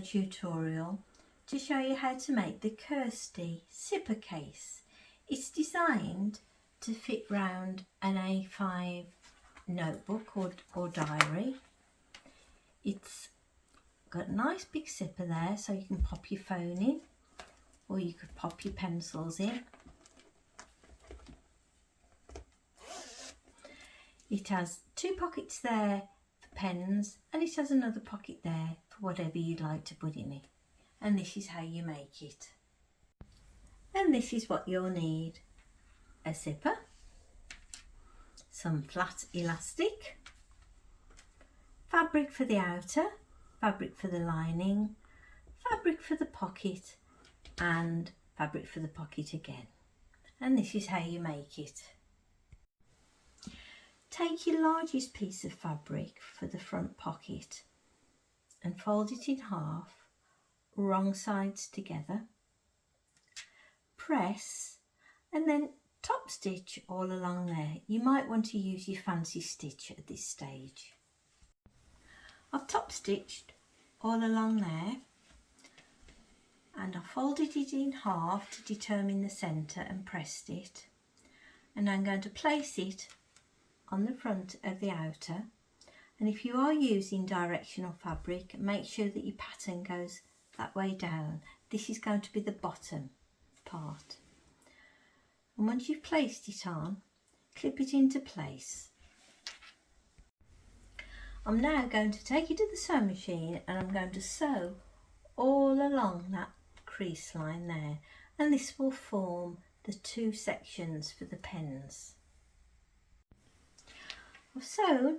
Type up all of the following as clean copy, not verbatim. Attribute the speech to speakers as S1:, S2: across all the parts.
S1: tutorial to show you how to make the Kirsty zipper case. It's designed to fit round an A5 notebook or diary. It's got a nice big zipper there so you can pop your phone in, or you could pop your pencils in. It has two pockets there for pens, and it has another pocket there for whatever you'd like to put in it. And this is how you make it. And this is what you'll need: a zipper, some flat elastic, fabric for the outer, fabric for the lining, fabric for the pocket, and fabric for the pocket again. And this is how you make it. Take your largest piece of fabric for the front pocket and fold it in half, wrong sides together. Press and then top stitch all along there. You might want to use your fancy stitch at this stage. I've top stitched all along there, and I folded it in half to determine the centre and pressed it, and I'm going to place it on the front of the outer. And if you are using directional fabric, make sure that your pattern goes that way down. This is going to be the bottom part. And once you've placed it on, clip it into place. I'm now going to take it to the sewing machine and I'm going to sew all along that crease line there, and this will form the two sections for the pens. I've sewn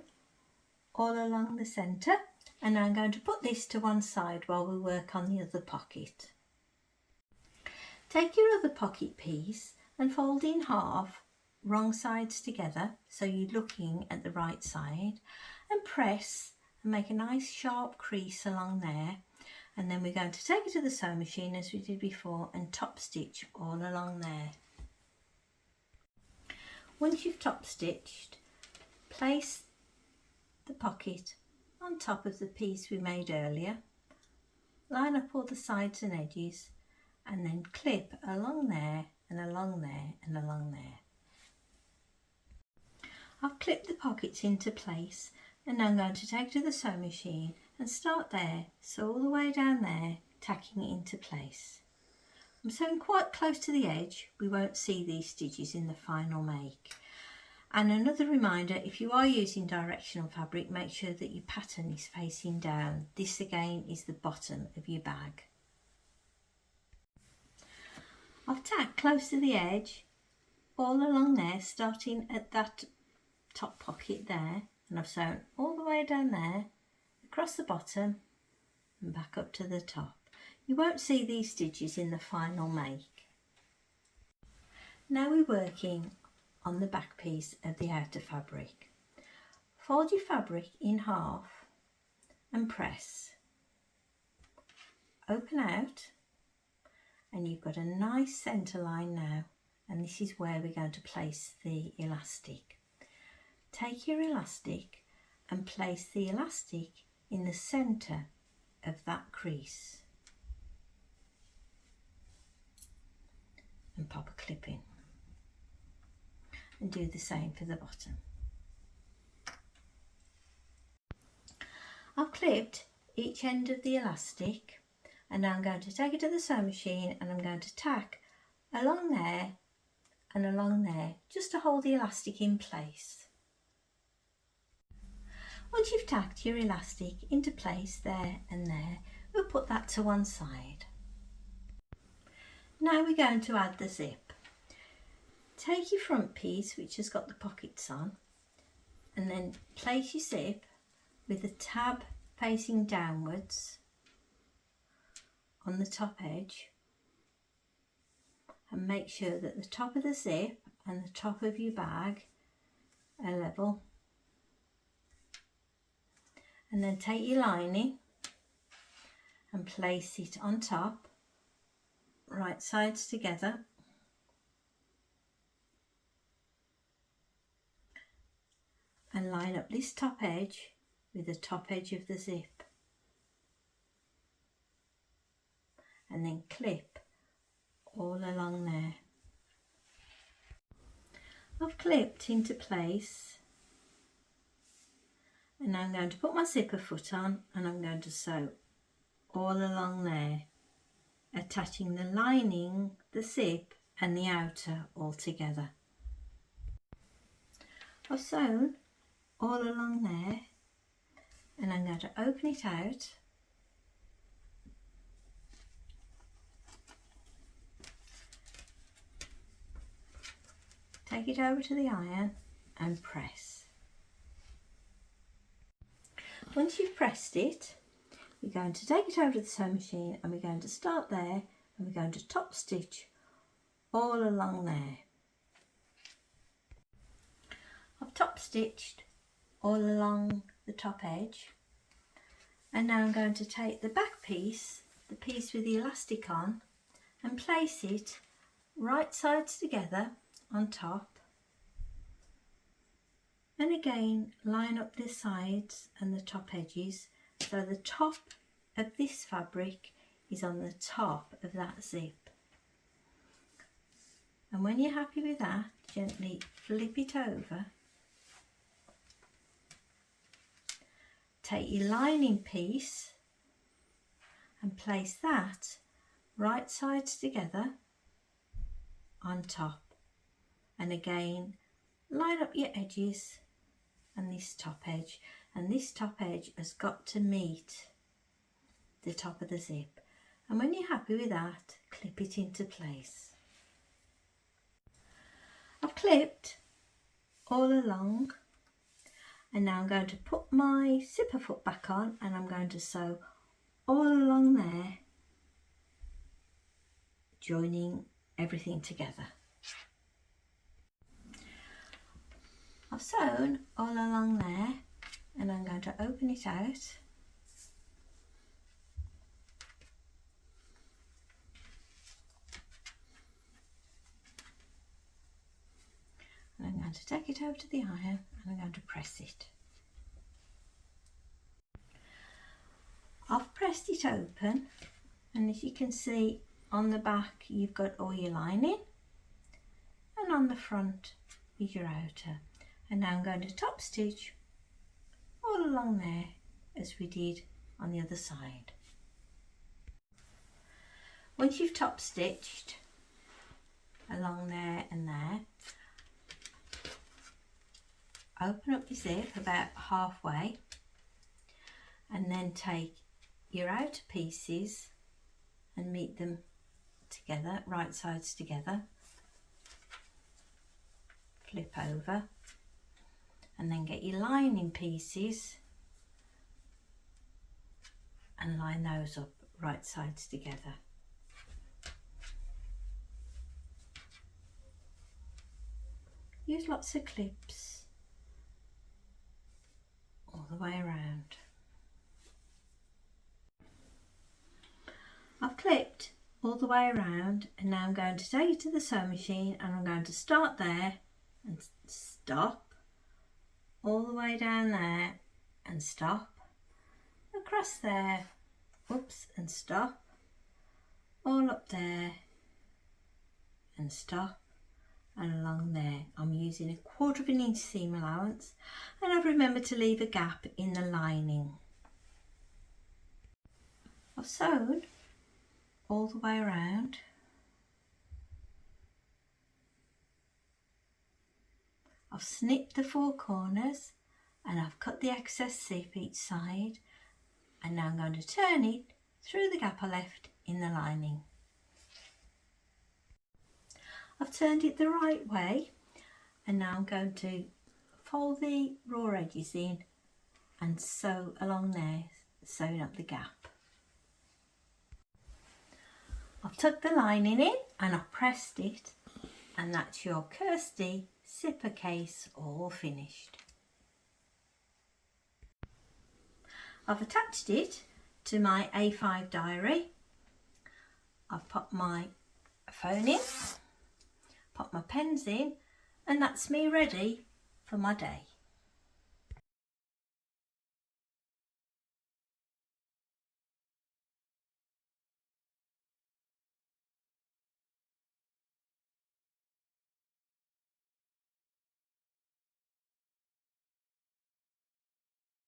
S1: all along the centre, and I'm going to put this to one side while we work on the other pocket. Take your other pocket piece and fold in half, wrong sides together, so you're looking at the right side, and press and make a nice sharp crease along there. And then we're going to take it to the sewing machine as we did before and top stitch all along there. Once you've top stitched, place the pocket on top of the piece we made earlier, line up all the sides and edges, and then clip along there and along there and along there. I've clipped the pockets into place, and I'm going to take it to the sewing machine and start there, sew all the way down there, tacking it into place. I'm sewing quite close to the edge. We won't see these stitches in the final make. And another reminder, if you are using directional fabric, make sure that your pattern is facing down. This again is the bottom of your bag. I've tacked close to the edge all along there, starting at that top pocket there, and I've sewn all the way down there, across the bottom and back up to the top. You won't see these stitches in the final make. Now we're working on the back piece of the outer fabric. Fold your fabric in half and press. Open out, and you've got a nice centre line now, and this is where we're going to place the elastic. Take your elastic and place the elastic in the centre of that crease and pop a clip in, and do the same for the bottom. I've clipped each end of the elastic, and now I'm going to take it to the sewing machine and I'm going to tack along there and along there just to hold the elastic in place. Once you've tacked your elastic into place there and there, we'll put that to one side. Now we're going to add the zip. Take your front piece, which has got the pockets on, and then place your zip with the tab facing downwards on the top edge, and make sure that the top of the zip and the top of your bag are level. And then take your lining and place it on top, right sides together, and line up this top edge with the top edge of the zip. and then clip all along there. I've clipped into place, and I'm going to put my zipper foot on and I'm going to sew all along there, attaching the lining, the zip and the outer all together. I've sewn all along there and I'm going to open it out, take it over to the iron and press. Once you've pressed it, we're going to take it over to the sewing machine and we're going to start there and we're going to top stitch all along there. I've top stitched all along the top edge, and now I'm going to take the back piece, the piece with the elastic on, and place it right sides together on top, and again line up the sides and the top edges so the top of this fabric is on the top of that zip. And when you're happy with that, gently flip it over, take your lining piece and place that right sides together on top, and again line up your edges and this top edge, and this top edge has got to meet the top of the zip, and when you're happy with that, clip it into place. I've clipped all along, and now I'm going to put my zipper foot back on and I'm going to sew all along there, joining everything together. I've sewn all along there and I'm going to open it out. And I'm going to take it over to the iron and I'm going to press it. I've pressed it open, and as you can see on the back you've got all your lining, and on the front is your outer. And now I'm going to top stitch all along there as we did on the other side. Once you've top stitched along there and there, open up your zip about halfway and then take your outer pieces and meet them together, right sides together, flip over, and then get your lining pieces and line those up right sides together. Use lots of clips all the way around. I've clipped all the way around, and now I'm going to take it to the sewing machine and I'm going to start there and stop, all the way down there and stop, across there, whoops, and stop, all up there and stop, and along there. I'm using 1/4 inch seam allowance, and I've remembered to leave a gap in the lining. I've sewn all the way around. I've snipped the 4 corners and I've cut the excess zip each side, and now I'm going to turn it through the gap I left in the lining. I've turned it the right way, and now I'm going to fold the raw edges in and sew along there, sewing up the gap. I've tucked the lining in and I've pressed it, and that's your Kirsty zipper case all finished. I've attached it to my A5 diary. I've popped my phone in, popped my pens in, and that's me ready for my day.